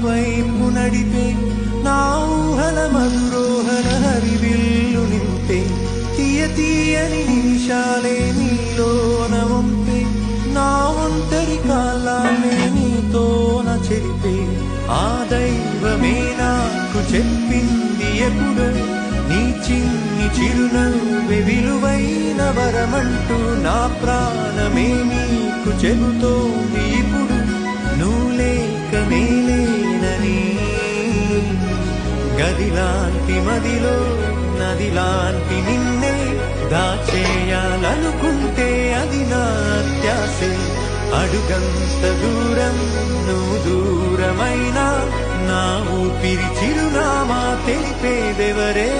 వైపు నడిపే నా ఊహల మధురోహర హరివిల్లు నింపే తీయ తీయని నిమిషాలే నీలోన వంపే నా ఒంటరి కాలాలే నీతోన చెరిపే ఆ దైవమే నాకు చెప్పింది ఎప్పుడో నీ చిన్ని చిరునవ్వే విలువైన వరమంటూ నా ప్రాణమే నీకు చెబుతోంది ఇప్పుడు నువ్వు లేక నేలేనని గదిలాంటి మదిలో నదిలాంటి నిన్నే దాచేయాలనుకుంటే అది నా అత్యాసే అడుగంత దూరం నువ్వు దూరమైనా నా ఊపిరి చిరునామా తెలిపేదెవరే